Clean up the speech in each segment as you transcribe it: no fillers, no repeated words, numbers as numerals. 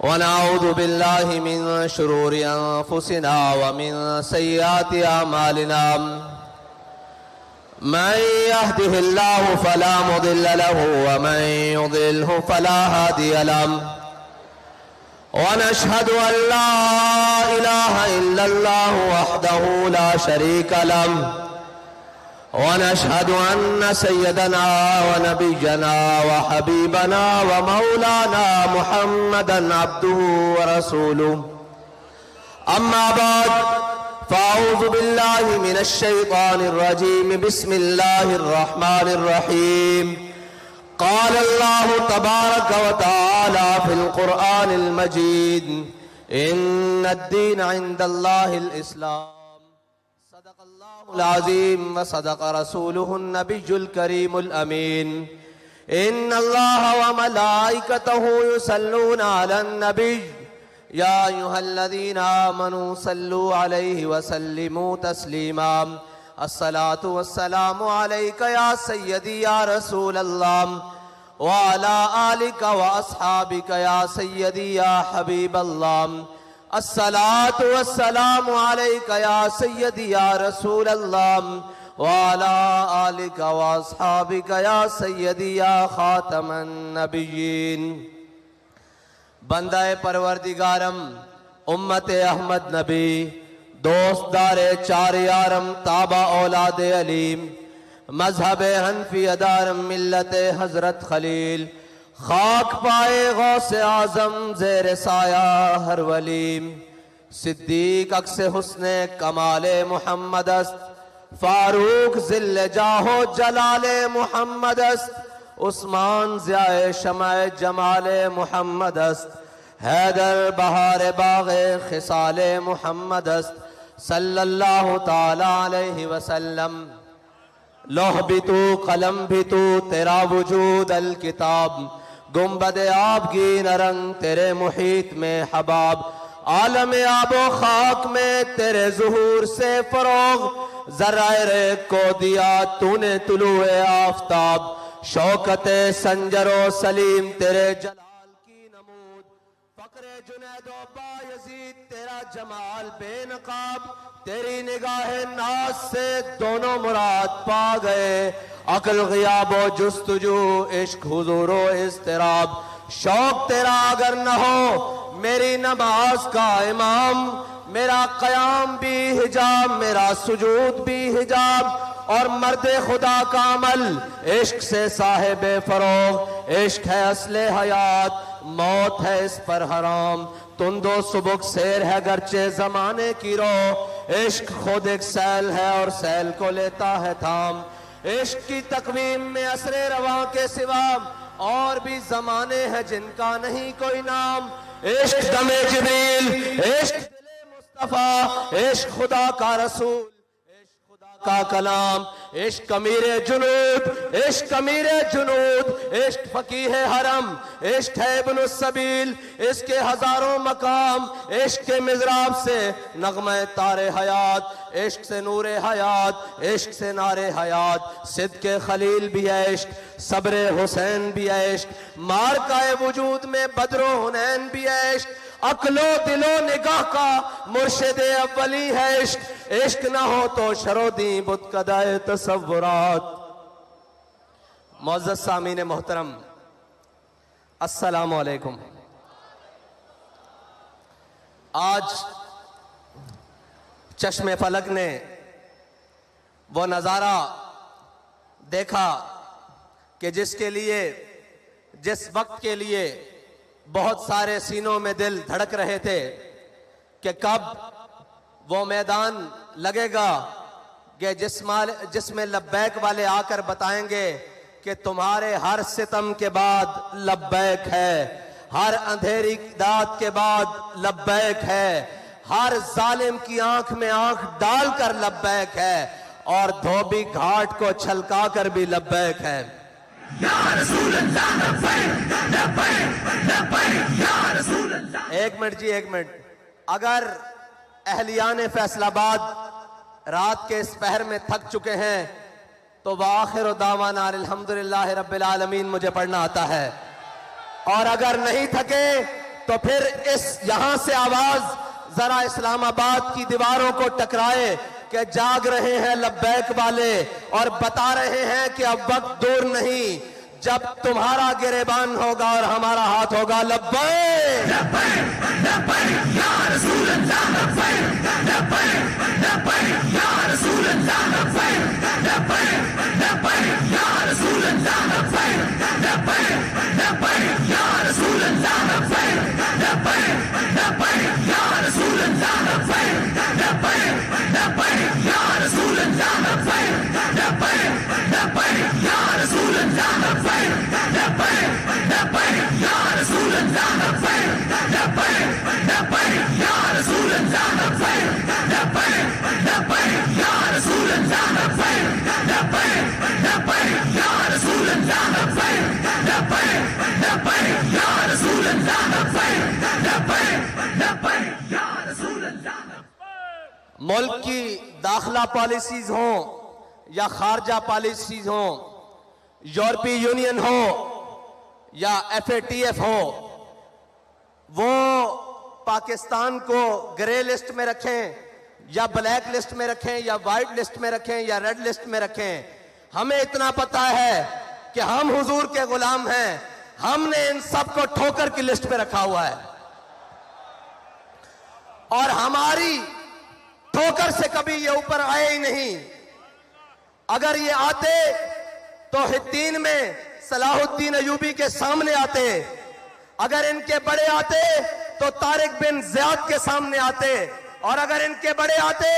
वनऊज़ु बिल्लाहि मिन शुरूरि अनफुसिना व मिन सय्यिआति अमालिना मन यहदिहिल्लाहु फला मुदिल्ल लहु व मन युद्लिल्हु फला हादिय लहु वनशहदु अन ला इलाहा इल्लल्लाहु वहदहु ला शरीका लहु वनशहदु अन्न सय्यदना व नबिय्यना व हबीबना व मौलाना मुहम्मदन अब्दुहु व रसूलुहु अम्मा बाद फ़अऊज़ु बिल्लाहि मिनश शैतानिर रजीम बिस्मिल्लाहिर रहमानिर रहीम क़ाल अल्लाहु तबारक व तआला फ़िल क़ुरआनिल मजीद इन्नद-दीन इंदल्लाहिल इस्लाम सदक़ल्लाहुल अज़ीम व सदक़ रसूलुहुन नबियुल करीमुल अमीन इन्नल्लाहा व मलाइकतहु युसल्लूना अलन नबी या अय्युहल्लज़ीना आमनू सल्लु अलैहि व सल्लिमू तस्लीमा अस्सलातु वस्सलामु अलैका या सय्यदी या रसूल अल्लाह व अला आलिका व अस्हाबिका या सय्यदी या हबीब अल्लाह अस्सलातु वस्सलामु अलैका या सय्यदी या रसूल अल्लाह व अला आलिका व अस्हाबिका या सय्यदी या खातमन नबिय्यीन। बंदाए परवरदिगारम उम्मत अहमद नबी दोस्तदारे चार यारम ताबा औलादे अलीम मजहब हनफी अदारम मिल्लत हजरत खलील खाक पाए गौसे आजम जेर साया हर वलीम सिद्दीक अक्से हुस्ने कमाले मुहम्मद अस्त फारूक जिल्ले जाहो जलाले मुहम्मद अस्त उस्मान ज़ियाए शमाए जमाले मुहम्मद अस्त हैदर बहारे बाग़े खिसाले मुहम्मद अस्त सल्लल्लाहु ताला अलैहि वसल्लम। लौह भी तू कलम भी तू तेरा वजूद अल किताब गुम्बद आबगी नरंग तेरे मुहीत में हबाब आलम आबो खाक में तेरे ज़ुहूर से फ़रोग़ ज़राए को दिया तूने तुलुए आफ़ताब शौकते संजरो सलीम तेरे जलाल की नमूद फ़क्रे जुनैदो बायज़ीद तेरा जमाल बेनकाब तेरी निगाहे नाज से दोनों मुराद पा गए अक्ल ग़ियाबो जुस्तुजू इश्क हुज़ूरो इज़्तिराब शौक तेरा अगर न हो मेरी नमाज का इमाम मेरा क़याम भी हिजाब मेरा सुजूद भी हिजाब और मर्द खुदा का अमल इश्क से साहिब फरोग इश्क है असले हयात मौत है इस पर हराम तुंदो सुबुक शेर है गर्चे जमाने की रो इश्क खुद एक सैल है और सैल को लेता है थाम इश्क की तकवीम में असरे रवा के सिवा और भी जमाने हैं जिनका नहीं कोई नाम इश्क दमे जिब्रील इश्क दिले मुस्तफा इश्क खुदा का रसूल का कलाम इश्क अमीरे जुनूद इश्क अमीरे जुनूद इश्क फकीह हरम इश्क है इब्न सबील इसके हजारों मकाम इश्क के मिज़राब से नगमे तारे हयात इश्क से नूरे हयात इश्क से नारे हयात सिद्क़ के खलील भी है इश्क सब्र हुसैन भी है इश्क मार का वजूद में बदरो हुनैन भी है इश्क अक्लो दिलो निगाह का मुर्शिद अव्वली है इश्क इश्क ना हो तो शरोदी बुतकदाए तसव्वुरात। मुअज़्ज़ज़ सामीन मोहतरम अस्सलामु अलैकुम। आज चश्मे फलक ने वो नज़ारा देखा कि जिसके लिए जिस वक्त के लिए बहुत सारे सीनों में दिल धड़क रहे थे कि कब वो मैदान लगेगा कि जिसमें लब्बैक वाले आकर बताएंगे कि तुम्हारे हर सितम के बाद लब्बैक है हर अंधेरी दात के बाद लब्बैक है हर जालिम की आंख में आंख डालकर लब्बैक है और धोबी घाट को छलका कर भी लब्बैक है। एक मिनट जी एक मिनट। अगर अहलियान फैसलाबाद रात के इस पहर में थक चुके हैं तो वाखिर दावाना अल्हम्दुलिल्लाहि रब्बिल आलमीन मुझे पढ़ना आता है, और अगर नहीं थके तो फिर इस यहां से आवाज जरा इस्लामाबाद की दीवारों को टकराए कि जाग रहे हैं लब्बैक वाले और बता रहे हैं कि अब वक्त दूर नहीं जब तुम्हारा गिरेबान होगा और हमारा हाथ होगा। लब्बैक लब्बैक लब्बैक या रसूल अल्लाह, लब्बैक लब्बैक लब्बैक या रसूल अल्लाह, लब्बैक लब्बैक लब्बैक या रसूल अल्लाह, लब्बैक लब्बैक लब्बैक या रसूल अल्लाह, लब्बैक लब्बैक लब्बैक या रसूल अल्लाह, लब्बैक लब्बैक लब्बैक या रसूल अल्लाह, लब्बैक लब्बैक लब्बैक या रसूल अल्लाह, लब्बैक लब्बैक लब्बैक या रसूल अल्लाह, लब्बैक लब्बैक लब्बैक या रसूल अल्लाह, लब्बैक लब्बैक लब्बैक या रसूल अल्लाह, लब्बैक लब्बैक लब्बैक या रसूल अल्लाह, लब्बैक लब्बैक लब्बैक या रसूल अल्लाह, लब्बैक लब्बैक लब्बैक या रसूल अल्लाह। मुल्क की दाखिला पॉलिसीज हो या खारजा पॉलिसीज हो, यूरोपीय यूनियन हो या FATF हो, वो पाकिस्तान को ग्रे लिस्ट में रखें या ब्लैक लिस्ट में रखें या वाइट लिस्ट में रखें या रेड लिस्ट में रखें, हमें इतना पता है कि हम हुजूर के गुलाम हैं। हमने इन सब को ठोकर की लिस्ट पे रखा हुआ है और हमारी ठोकर से कभी ये ऊपर आए ही नहीं। अगर ये आते तो हिद्दीन में सलाहुद्दीन अयूबी के सामने आते, अगर इनके बड़े आते तो तारिक बिन ज़ियाद के सामने आते, और अगर इनके बड़े आते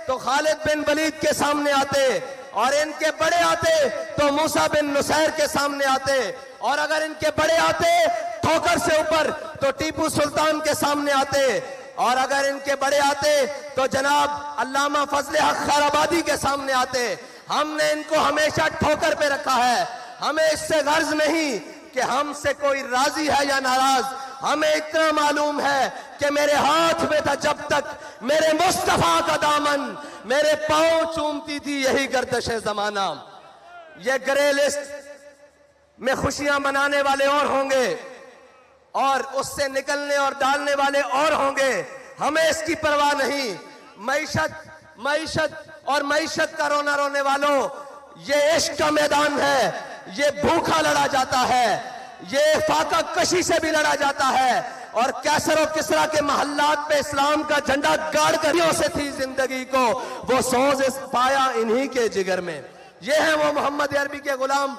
तो खालिद बिन वलीद के सामने आते, और इनके बड़े आते तो मूसा बिन नुसैर के सामने आते, और अगर इनके बड़े आते ठोकर से ऊपर तो टीपू सुल्तान के सामने आते, और अगर इनके बड़े आते तो जनाब अल्लामा फजले हक खैराबादी के सामने आते। हमने इनको हमेशा ठोकर पे रखा है। हमें इससे गर्ज नहीं कि हमसे कोई राजी है या नाराज, हमें इतना मालूम है कि मेरे हाथ में था जब तक मेरे मुस्तफा का दामन, मेरे पांव चूमती थी यही गर्दशे जमाना। ये ग्रे लिस्ट में खुशियां मनाने वाले और होंगे और उससे निकलने और डालने वाले और होंगे, हमें इसकी परवाह नहीं। मईशत और मईशत का रोना रोने वालों, ये इश्क का मैदान है, ये भूखा लड़ा जाता है, ये फाका कशी से भी लड़ा जाता है, और कैसर और किसरा के महल्लात पे इस्लाम का झंडा गाड़ करियों से थी जिंदगी को, वो सोज पाया इन्हीं के जिगर में। ये है वो मोहम्मद अरबी के गुलाम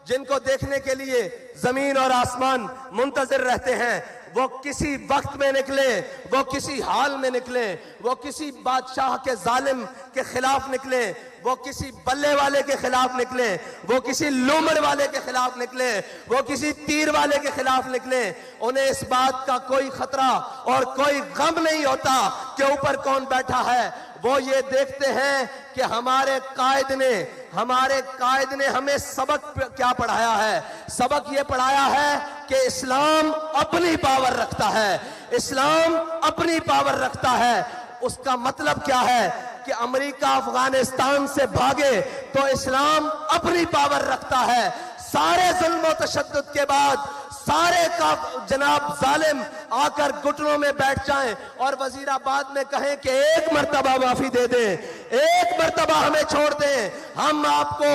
जिनको देखने के लिए जमीन और आसमान मुंतजिर रहते हैं। वो किसी वक्त में निकले, वो किसी हाल में निकले, वो किसी बादशाह के जालिम के खिलाफ निकले, वो किसी बल्ले वाले के खिलाफ निकले, वो किसी लूमड़ वाले के खिलाफ निकले, वो किसी तीर वाले के खिलाफ निकले। उन्हें इस बात का कोई खतरा और कोई गम नहीं होता कि ऊपर कौन बैठा है। वो ये देखते हैं कि हमारे कायद ने हमें सबक क्या पढ़ाया है। सबक ये पढ़ाया है कि इस्लाम अपनी पावर रखता है, इस्लाम अपनी पावर रखता है। उसका मतलब क्या है कि अमेरिका अफगानिस्तान से भागे तो इस्लाम अपनी पावर रखता है। सारे जुल्म और तशद्दुद के बाद सारे का जनाब जालिम आकर घुटनों में बैठ जाएं और वजीराबाद में कहें कि एक मर्तबा माफी दे दें, एक मर्तबा हमें छोड़ दें, हम आपको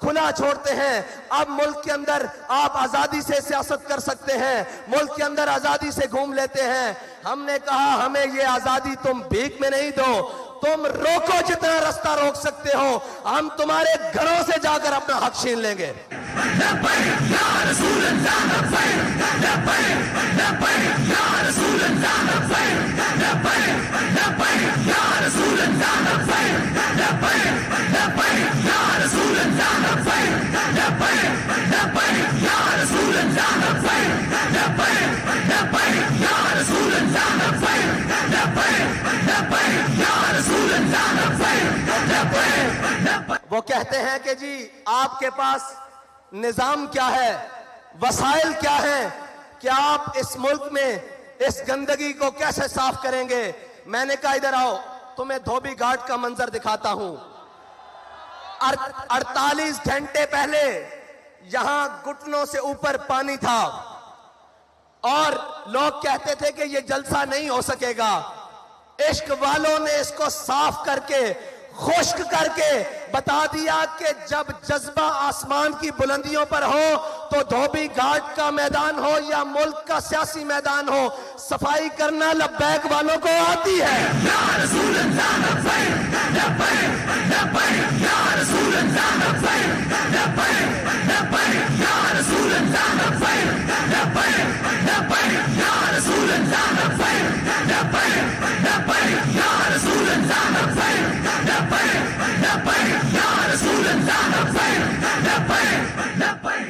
खुला छोड़ते हैं। अब मुल्क के अंदर आप आजादी से सियासत कर सकते हैं, मुल्क के अंदर आजादी से घूम लेते हैं। हमने कहा हमें ये आजादी तुम भीख में नहीं दो, तुम रोको जितना रास्ता रोक सकते हो, हम तुम्हारे घरों से जाकर अपना हक छीन लेंगे। वो कहते हैं कि जी आपके पास निजाम क्या है, वसाइल क्या है, कि आप इस मुल्क में इस गंदगी को कैसे साफ करेंगे। मैंने कहा इधर आओ, तुम्हें धोबी घाट का मंजर दिखाता हूं। 48 घंटे पहले यहां घुटनों से ऊपर पानी था और लोग कहते थे कि ये जलसा नहीं हो सकेगा, इश्क वालों ने इसको साफ करके खुश्क करके बता दिया कि जब जज्बा आसमान की बुलंदियों पर हो तो धोबी घाट का मैदान हो या मुल्क का सियासी मैदान हो, सफाई करना लब्बैक वालों को आती है।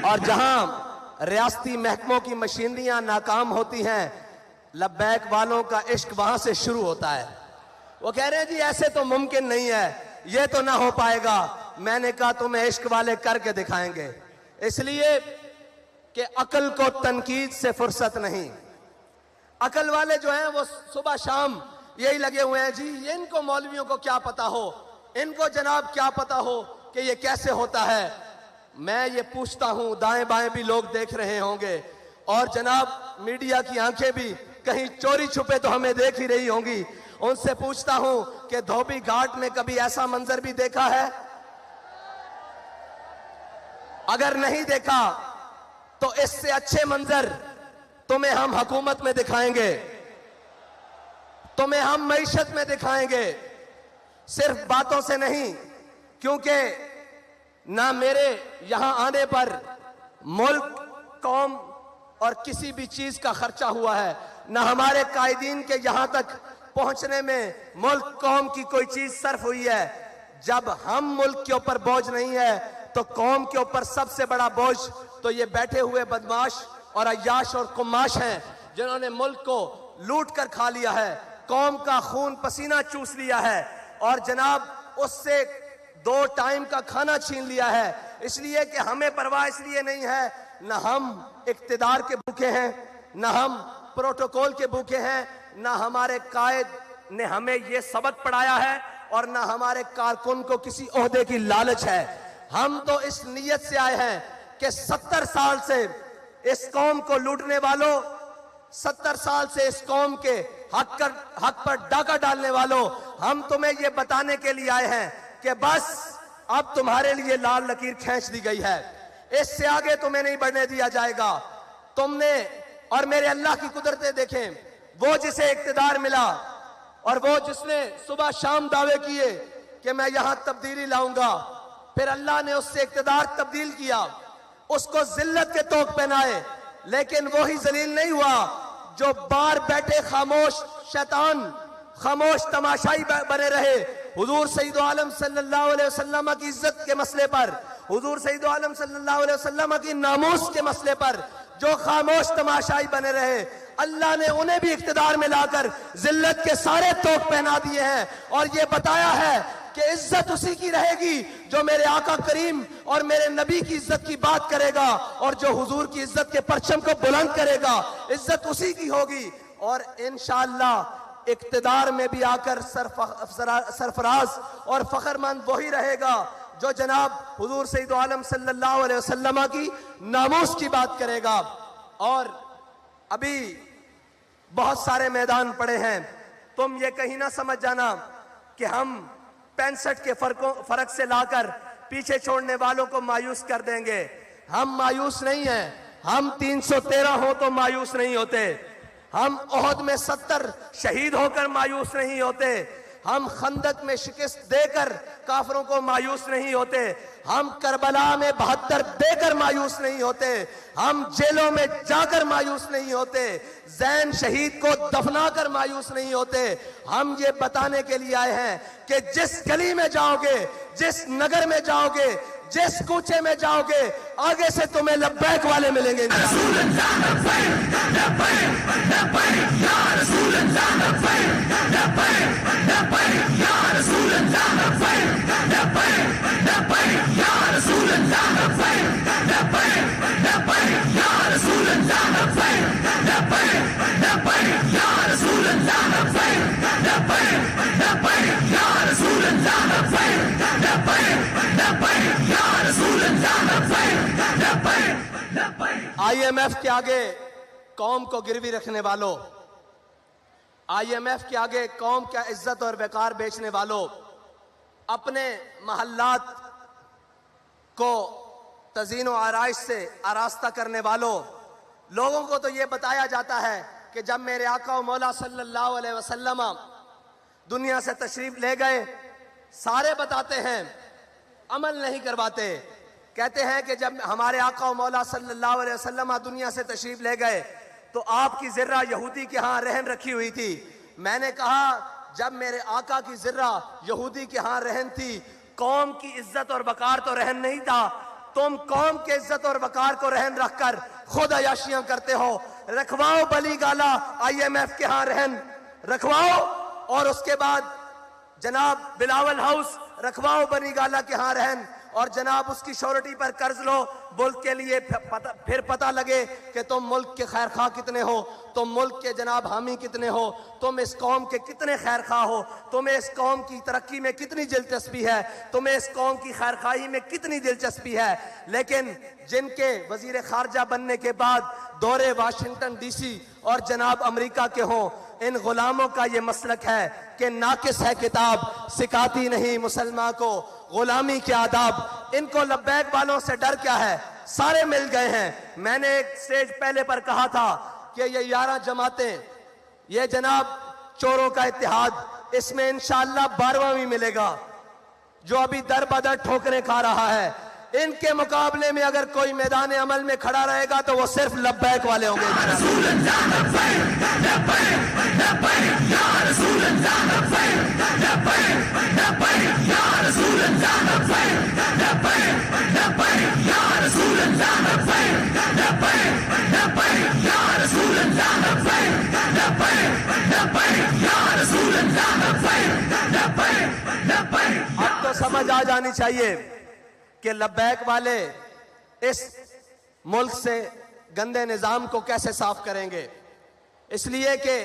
और जहां रियासती महकमों की मशीनरियां नाकाम होती हैं, लब्बैक वालों का इश्क वहां से शुरू होता है। वो कह रहे हैं जी ऐसे तो मुमकिन नहीं है, ये तो ना हो पाएगा। मैंने कहा तुम्हें इश्क वाले करके दिखाएंगे, इसलिए कि अकल को तनकीद से फुर्सत नहीं। अकल वाले जो हैं वो सुबह शाम यही लगे हुए हैं जी, ये इनको मौलवियों को क्या पता हो, इनको जनाब क्या पता हो कि ये कैसे होता है। मैं ये पूछता हूं, दाएं बाएं भी लोग देख रहे होंगे और जनाब मीडिया की आंखें भी कहीं चोरी छुपे तो हमें देख ही रही होंगी, उनसे पूछता हूं कि धोबी घाट में कभी ऐसा मंजर भी देखा है? अगर नहीं देखा तो इससे अच्छे मंजर तुम्हें हम हुकूमत में दिखाएंगे, तुम्हें हम मईशत में दिखाएंगे, सिर्फ बातों से नहीं। क्योंकि ना मेरे यहां आने पर मुल्क, कौम और किसी भी चीज का खर्चा हुआ है, ना हमारे कायदीन के यहां तक पहुंचने में मुल्क, कौम की कोई चीज सर्फ हुई है। जब हम मुल्क के ऊपर बोझ नहीं है तो कौम के ऊपर सबसे बड़ा बोझ तो ये बैठे हुए बदमाश और अय्याश और कुमाश हैं, जिन्होंने मुल्क को लूट कर खा लिया है, कौम का खून पसीना चूस लिया है और जनाब उससे 2 टाइम का खाना छीन लिया है। इसलिए कि हमें परवाह इसलिए नहीं है, न हम इक्तिदार के भूखे हैं, न हम प्रोटोकॉल के भूखे हैं, न हमारे कायद ने हमें ये सबक पढ़ाया है और न हमारे कारकुन को किसी ओहदे की लालच है। हम तो इस नीयत से आए हैं कि 70 साल से इस कौम को लूटने वालों, 70 साल से इस कौम के हक पर डाका डालने वालों, हम तुम्हें ये बताने के लिए आए हैं कि बस अब तुम्हारे लिए लाल लकीर खींच दी गई है, इससे आगे तुम्हें नहीं बढ़ने दिया जाएगा। तुमने और मेरे अल्लाह की कुदरतें देखें, वो जिसे इक्तिदार मिला और वो जिसने सुबह शाम दावे किए कि मैं यहां तब्दीली लाऊंगा, फिर अल्लाह ने उससे इक्तिदार तब्दील किया, उसको जिल्लत के तोक पहनाए, लेकिन वो ही जलील नहीं हुआ जो बाहर बैठे खामोश शैतान, खामोश तमाशाई बने रहे। हुजूर सईदो आलम सल्लल्लाहु अलैहि वसल्लम की इज्जत के मसले पर, हुजूर सईदो आलम सल्लल्लाहु अलैहि वसल्लम की नामूस के मसले पर जो खामोश तमाशाई बने रहे, अल्लाह ने उन्हें भी इख्तिदार में लाकर जिल्लत के सारे तोक पहना दिए हैं और ये बताया है कि इज्जत उसी की रहेगी जो मेरे आका करीम और मेरे नबी की इज्जत की बात करेगा और जो हुजूर की इज्जत के परचम को बुलंद करेगा, इज्जत उसी की होगी। और इंशाअल्लाह इक्तिदार में भी आकर सरफराज और फखरमंद वही रहेगा जो जनाब हुजूर सईदो आलम सल्लल्लाहु अलैहि वसल्लम की नामूस की बात करेगा। और अभी बहुत सारे मैदान पड़े हैं, तुम ये कहीं ना समझ जाना कि हम 65 के फर्क से लाकर पीछे छोड़ने वालों को मायूस कर देंगे। हम मायूस नहीं हैं, हम 313 हो तो मायूस नहीं होते, हम ओहद में 70 शहीद होकर मायूस नहीं होते, हम खंदक में शिकस्त देकर काफरों को मायूस नहीं होते, हम करबला में 72 देकर मायूस नहीं होते, हम जेलों में जाकर मायूस नहीं होते, जैन शहीद को दफनाकर मायूस नहीं होते। हम ये बताने के लिए आए हैं कि जिस गली में जाओगे, जिस नगर में जाओगे, जिस कूचे में जाओगे, आगे से तुम्हें लब्बैक वाले मिलेंगे। IMF के आगे कौम को गिरवी रखने वालों, IMF के आगे कौम का इज्जत और वकार बेचने वालों, अपने महल्लात को तज़ीन व आराइश से आरास्ता करने वालों, लोगों को तो ये बताया जाता है कि जब मेरे आका व मौला सल्लल्लाहु अलैहि वसल्लम दुनिया से तशरीफ ले गए, सारे बताते हैं, अमल नहीं करवाते। कहते हैं कि जब हमारे आका व मौला सल्लल्लाहु अलैहि वसल्लम दुनिया से तशरीफ ले गए तो आपकी ज़र्रा यहूदी के यहाँ रहन रखी हुई थी। मैंने कहा जब मेरे आका की ज़र्रा यहूदी के यहाँ रहन थी, कौम की इज्जत और वकार तो रहन नहीं था। तुम कौम के इज्जत और वकार को रहन रखकर खुद अयाशियां करते हो। रखवाओ बली गाला IMF के यहाँ रहन रखवाओ, और उसके बाद जनाब बिलावल हाउस रखवाओ बनी गाला के यहाँ रहन, और जनाब उसकी श्योरिटी पर कर्ज लो मुल्क के लिए। फिर पता लगे कि तुम मुल्क के खैर खा कितने हो, तुम मुल्क के जनाब हामी कितने हो, तुम इस कौम के कितने खैर खा हो, तुम्हें इस कौम की तरक्की में कितनी दिलचस्पी है, तुम्हें इस कौम की खैर खाही में कितनी दिलचस्पी है। लेकिन जिनके वजीर खारजा बनने के बाद दौरे वाशिंगटन DC और जनाब अमेरिका के हों, इन गुलामों का ये मसलक है कि नाकिस है किताब, सिखाती नहीं मुसलमान को गुलामी के आदाब। इनको लब्बैक वालों से डर क्या है, सारे मिल गए हैं। मैंने एक स्टेज पहले पर कहा था कि ये 11 जमातें, ये जनाब चोरों का इत्तेहाद, इसमें इंशाअल्लाह 12वां भी मिलेगा जो अभी दर बदर ठोकरें खा रहा है। इनके मुकाबले में अगर कोई मैदान अमल में खड़ा रहेगा तो वो सिर्फ लब्बैक वाले होंगे। अब तो समझ आ जानी चाहिए कि लब्बैक वाले इस मुल्क से गंदे निजाम को कैसे साफ करेंगे। इसलिए कि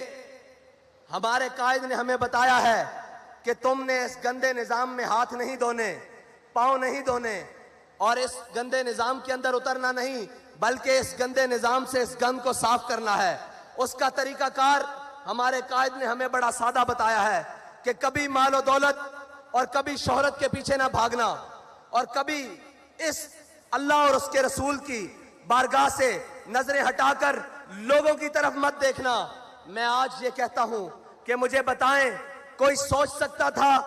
हमारे कायद ने हमें बताया है कि तुमने इस गंदे निजाम में हाथ नहीं धोने, पांव नहीं धोने, और इस गंदे निजाम के अंदर उतरना नहीं, बल्कि इस गंदे निजाम से इस गंद को साफ करना है। उसका तरीकाकार हमारे कायद ने हमें बड़ा सादा बताया है कि कभी मालो दौलत और कभी शोहरत के पीछे ना भागना, और कभी इस अल्लाह और उसके रसूल की बारगाह से नजरें हटाकर लोगों की तरफ मत देखना। मैं आज ये कहता हूं कि मुझे बताएं, कोई सोच सकता था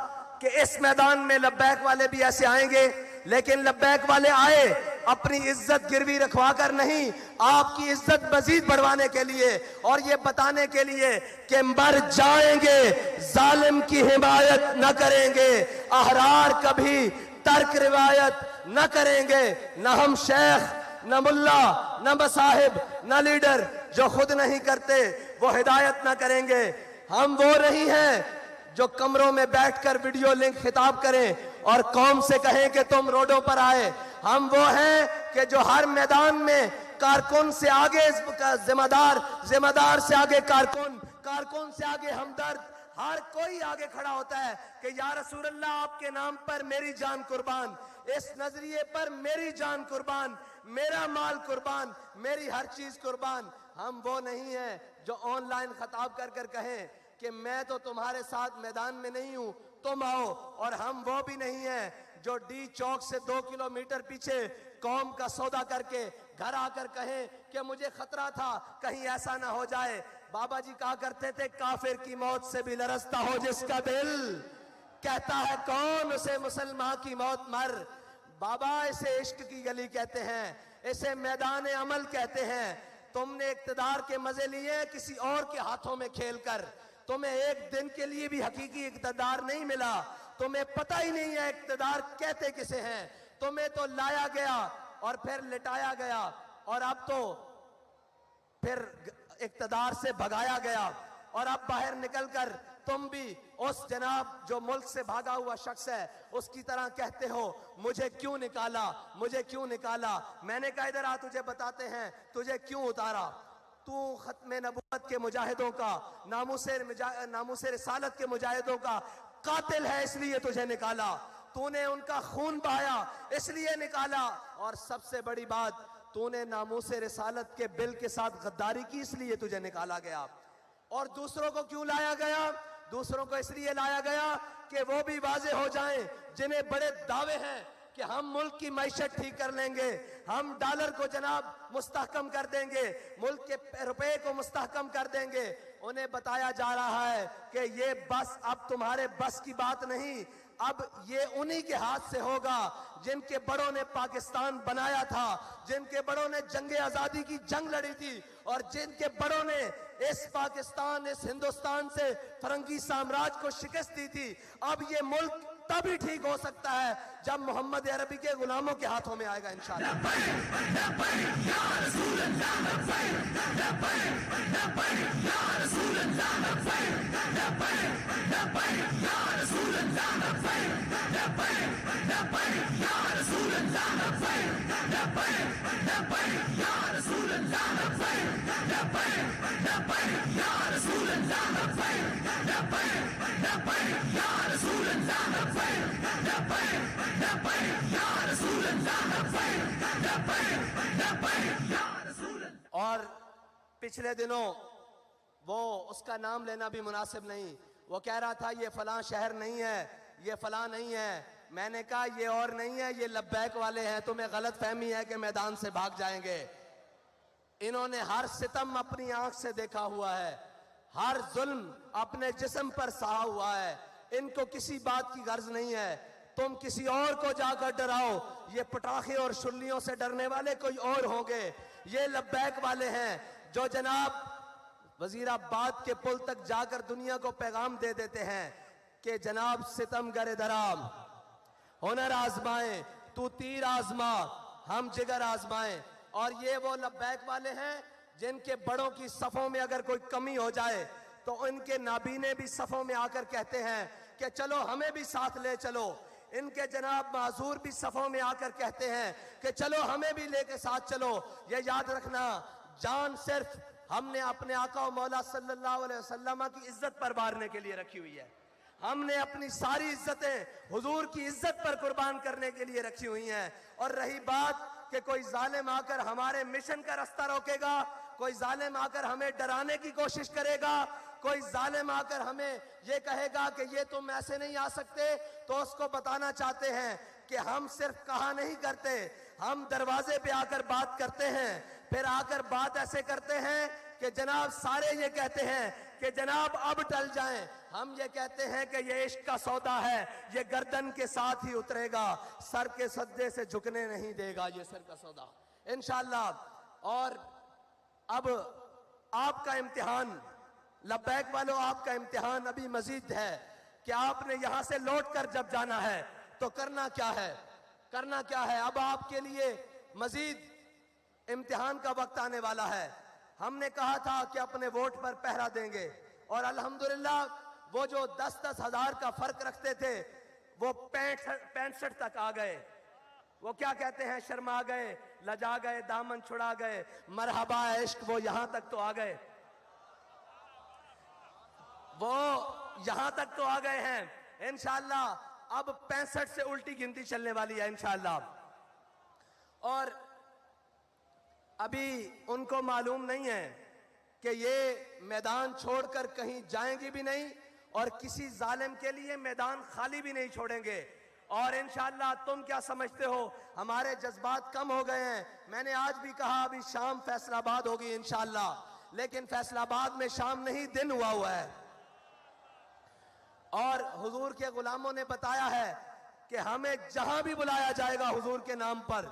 कि इस मैदान में लब्बैक वाले भी ऐसे आएंगे? लेकिन लब्बैक वाले आए अपनी इज्जत गिरवी रखवा कर नहीं, आपकी इज्जत मजीद बढ़वाने के लिए, और ये बताने के लिए कि मर जाएंगे, जालिम की हिमायत न करेंगे, अहरार कभी तर्क रिवायत न करेंगे। न हम शेख, न मुल्ला, न मसाहिब, न लीडर जो खुद नहीं करते वो हिदायत न करेंगे। हम वो नहीं हैं जो कमरों में बैठकर वीडियो लिंक खिताब करें और कौम से कहें कि तुम रोडों पर आए। हम वो हैं कि जो हर मैदान में कारकुन से आगे जिम्मेदार, जिम्मेदार से आगे कारकुन, कारकुन से आगे हमदर्द, हर कोई आगे खड़ा होता है कि या रसूल अल्लाह आपके नाम पर मेरी जान कुर्बान, इस नजरिए पर मेरी जान कुर्बान, मेरा माल कुर्बान, मेरी हर चीज कुर्बान। हम वो नहीं हैं जो ऑनलाइन खताब कर कर कहें कि मैं तो तुम्हारे साथ मैदान में नहीं हूं, तुम आओ। और हम वो भी नहीं हैं जो डी चौक से 2 किलोमीटर पीछे कौम का सौदा करके घर आकर कहें कि मुझे खतरा था कहीं ऐसा ना हो जाए। बाबा जी कहा करते थे, काफिर की मौत से भी लरसता हो जिसका दिल, कहता है कौन उसे मुसलमान की मौत मर। बाबा इसे इश्क की गली कहते हैं, इसे मैदान अमल कहते हैं। तुमने इक्तदार के मजे लिए किसी और के हाथों में खेलकर, तुम्हें एक दिन के लिए भी हकीकी इक्तदार नहीं मिला। तुम्हें पता ही नहीं है इक्तदार कहते किसे हैं। तुम्हें तो लाया गया और फिर लिटाया गया, और अब तो फिर इक्तदार से भगाया गया, और अब बाहर निकलकर तुम भी उस जनाब जो मुल्क से भागा हुआ शख्स है उसकी तरह कहते हो मुझे क्यों निकाला, मुझे क्यों निकाला। मैंने कहा इधर आ, तुझे बताते हैं तुझे क्यों उतारा। तू खत्मे नबूवत के मुजाहिदों का, नामूसे रिसालत के मुजाहिदों का कातिल है, इसलिए तुझे निकाला। तूने उनका खून बहाया इसलिए निकाला। और सबसे बड़ी बात, तूने नामूस रिसालत के बिल के साथ गद्दारी की, इसलिए तुझे निकाला गया। और दूसरों को क्यों लाया गया? दूसरों को इसलिए लाया गया कि वो भी वाजे हो जाएं जिन्हें बड़े दावे हैं कि हम मुल्क की मईशत ठीक कर लेंगे, हम डॉलर को जनाब मुस्तहकम कर देंगे, मुल्क के रुपए को मुस्तहकम कर देंगे। उन्हें बताया जा रहा है कि ये बस अब तुम्हारे बस की बात नहीं, अब ये उन्हीं के हाथ से होगा जिनके बड़ों ने पाकिस्तान बनाया था, जिनके बड़ों ने जंगे आजादी की जंग लड़ी थी, और जिनके बड़ों ने इस पाकिस्तान, इस हिंदुस्तान से फरंगी साम्राज्य को शिकस्त दी थी। अब ये मुल्क तभी ठीक हो सकता है जब मोहम्मद अरबी के गुलामों के हाथों में आएगा इंशाअल्लाह। और पिछले दिनों वो उसका नाम लेना भी मुनासिब नहीं, वो कह रहा था ये फलां शहर नहीं है, ये फलां नहीं है। मैंने कहा ये और नहीं है, ये लब्बैक वाले हैं, तुम्हें गलत फहमी है कि मैदान से भाग जाएंगे। इन्होंने हर सितम अपनी आंख से देखा हुआ है, हर जुल्म अपने जिस्म पर सहा हुआ है, इनको किसी बात की गर्ज नहीं है। तुम किसी और को जाकर डराओ, ये पटाखे और शुल्लियों से डरने वाले कोई और होंगे। ये लब्बैक वाले हैं जो जनाब वजीराबाद के पुल तक जाकर दुनिया को पैगाम दे देते हैं कि जनाब सितमगर दराम, हुनर आजमाएं, तू तीर आजमा, हम जिगर आजमाएं। और ये वो लब्बैक वाले हैं जिनके बड़ों की सफों में अगर कोई कमी हो जाए तो उनके नाबीने भी सफों में आकर कहते हैं कि चलो हमें भी साथ ले चलो। इनके जनाब माजूर भी सफों में आकर कहते हैं कि चलो हमें भी लेके साथ चलो। ये याद रखना, जान सिर्फ हमने अपने आका और मौला सल्लल्लाहु अलैहि वसल्लम की इज्जत पर मारने के लिए रखी हुई है। हमने अपनी सारी इज्जतें हुजूर की इज्जत पर कुर्बान करने के लिए रखी हुई हैं। और रही बात कि कोई जालिम आकर हमारे मिशन का रास्ता रोकेगा, कोई जालिम आकर हमें डराने की कोशिश करेगा, कोई जालिम आकर हमें ये कहेगा कि ये तुम ऐसे नहीं आ सकते, तो उसको बताना चाहते हैं कि हम सिर्फ कहा नहीं करते, हम दरवाजे पे आकर बात करते हैं। फिर आकर बात ऐसे करते हैं कि जनाब सारे ये कहते हैं कि जनाब अब टल जाएं। हम ये कहते हैं कि ये इश्क का सौदा है, ये गर्दन के साथ ही उतरेगा, सर के सज्जे से झुकने नहीं देगा ये सर का सौदा इंशाअल्लाह। और अब आपका इम्तिहान लब्बैक वालों, आपका इम्तिहान अभी मजीद है कि आपने यहां से लौट कर जब जाना है तो करना क्या है, करना क्या है। अब आपके लिए मजीद इम्तिहान का वक्त आने वाला है। हमने कहा था कि अपने वोट पर पहरा देंगे, और अल्हम्दुलिल्लाह वो जो 10-10 हजार का फर्क रखते थे वो 65 तक आ गए। वो क्या कहते हैं, शर्मा गए, लजा गए, दामन छुड़ा गए, मरहबा इश्क, वो यहां तक तो आ गए, वो यहां तक तो आ गए हैं। इंशाअल्लाह अब 65 से उल्टी गिनती चलने वाली है इंशाअल्लाह। और अभी उनको मालूम नहीं है कि ये मैदान छोड़कर कहीं जाएंगी भी नहीं, और किसी जालिम के लिए मैदान खाली भी नहीं छोड़ेंगे। और इंशाअल्लाह तुम क्या समझते हो, हमारे जज्बात कम हो गए हैं। मैंने आज भी कहा अभी शाम फैसलाबाद होगी इंशाअल्लाह, लेकिन फैसलाबाद में शाम नहीं दिन हुआ है। और हुजूर के गुलामों ने बताया है कि हमें जहां भी बुलाया जाएगा हुजूर के नाम पर,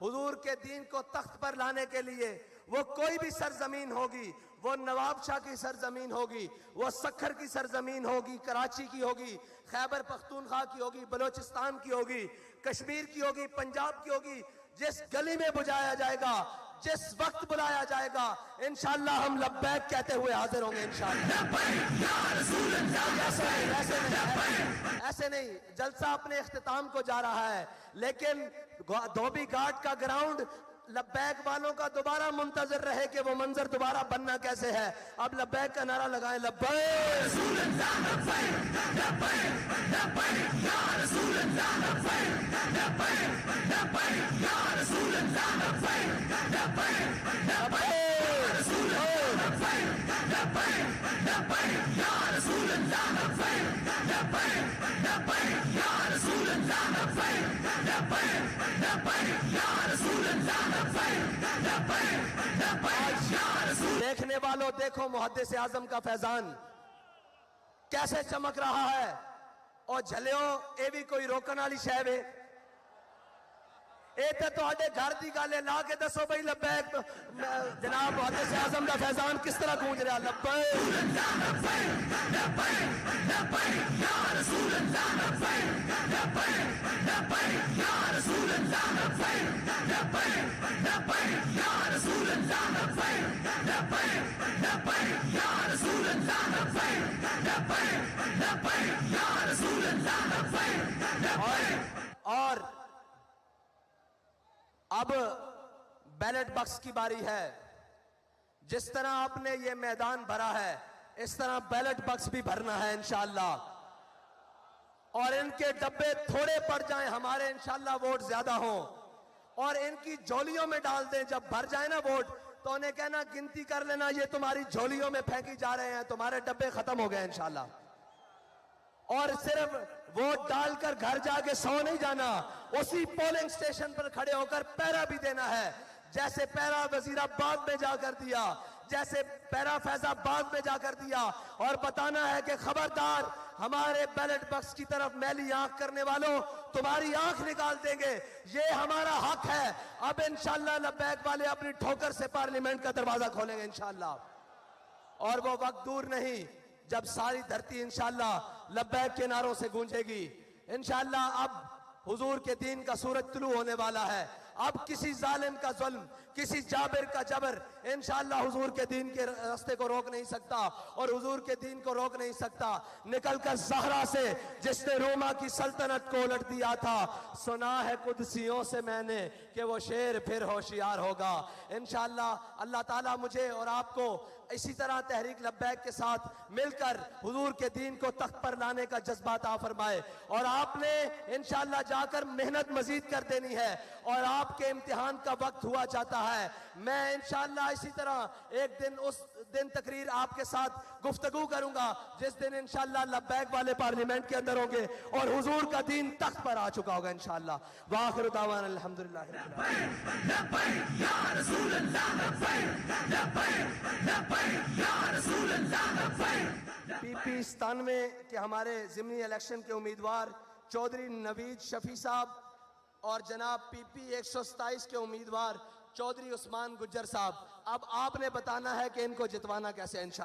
हुजूर के दीन को तख्त पर लाने के लिए, वो कोई भी सरजमीन होगी, वो नवाबशाह की सरजमीन होगी, वो सखर की सरजमीन होगी, कराची की होगी, खैबर पख्तूनख्वा की होगी, बलोचिस्तान की होगी, कश्मीर की होगी, पंजाब की होगी, जिस गली में बुलाया जाएगा, जिस वक्त बुलाया जाएगा, इंशाअल्लाह हम लब्बैक कहते हुए हाजिर होंगे इंशाअल्लाह। ऐसे नहीं, जलसा अपने इख्तिताम को जा रहा है, लेकिन धोबी घाट का ग्राउंड लब्बैक वालों का दोबारा मुंतजर रहे कि वो मंजर दोबारा बनना कैसे है। अब लब्बैक का नारा लगाएं, लब्बैक। देखने वालों देखो मुहद्दिस आजम का फैजान कैसे चमक रहा है और झलियो ये भी कोई रोकने वाली शह वे ये तो तुहाडे घर की गल है ला के दसो भाई लब्बैक जनाब मुहद्दिस आजम का फैजान किस तरह गूंज रहा और अब बैलेट बॉक्स की बारी है। जिस तरह आपने ये मैदान भरा है इस तरह बैलेट बॉक्स भी भरना है इंशाअल्लाह। और इनके डब्बे थोड़े पड़ जाएं हमारे इंशाअल्लाह वोट ज्यादा हों और इनकी झोलियों में डाल दें। जब भर जाए ना वोट तो उन्हें कहना गिनती कर लेना ये तुम्हारी झोलियों में फेंकी जा रहे हैं तुम्हारे डब्बे खत्म हो गए इंशाअल्लाह। और सिर्फ वोट डालकर घर जाके सो नहीं जाना उसी पोलिंग स्टेशन पर खड़े होकर पहरा भी देना है। जैसे पहरा वजीराबाद में जाकर दिया जैसे पहरा फैजाबाद में जाकर दिया और बताना है कि खबरदार हमारे बैलेट बॉक्स की तरफ मैली आंख करने वालों तुम्हारी आंख निकाल देंगे। ये हमारा हक है। अब इंशाअल्लाह लब्बैक वाले अपनी ठोकर से पार्लियामेंट का दरवाजा खोलेंगे इंशाअल्लाह। और वो वक्त दूर नहीं जब सारी धरती इंशाअल्लाह लब्बैक के नारों से गूंजेगी इंशाअल्लाह। अब हुजूर के दीन का सूरज तुलू होने वाला है। अब किसी जालिम का जुल्म किसी जाबिर का जबर इंशाअल्लाह हुजूर के दीन के रास्ते को रोक नहीं सकता और हुजूर के दीन को रोक नहीं सकता। निकलकर ज़हरा से जिसने रोमा की सल्तनत को उलट दिया था सुना है कुदसियों से मैंने कि वो शेर फिर होशियार होगा इंशाअल्लाह। अल्लाह ताला मुझे और आपको इसी तरह तहरीक लब्बैक के साथ मिलकर हुजूर के दीन को तख्त पर लाने का जज्बा अता फरमाए। और आपने इंशाअल्लाह जाकर मेहनत मजीद कर देनी है और आपके इम्तिहान का वक्त हुआ जाता है। मैं इंशाअल्लाह इसी तरह एक दिन उस दिन तकरीर आपके साथ गुफ्तगू करूंगा जिस दिन इंशाअल्लाह लब्बैक वाले पार्लियामेंट के अंदर होंगे और हुजूर का दीन तख्त पर आ चुका होगा इंशाअल्लाह। वाखिर दावाना अल्हम्दुलिल्लाह। पीपी 97 के हमारे ज़िमनी इलेक्शन के उम्मीदवार चौधरी नवीद शफी साहब और जनाब पीपी 127 के उम्मीदवार चौधरी उस्मान गुज्जर साहब। अब आपने बताना है कि इनको जितवाना कैसे इंशाअल्लाह।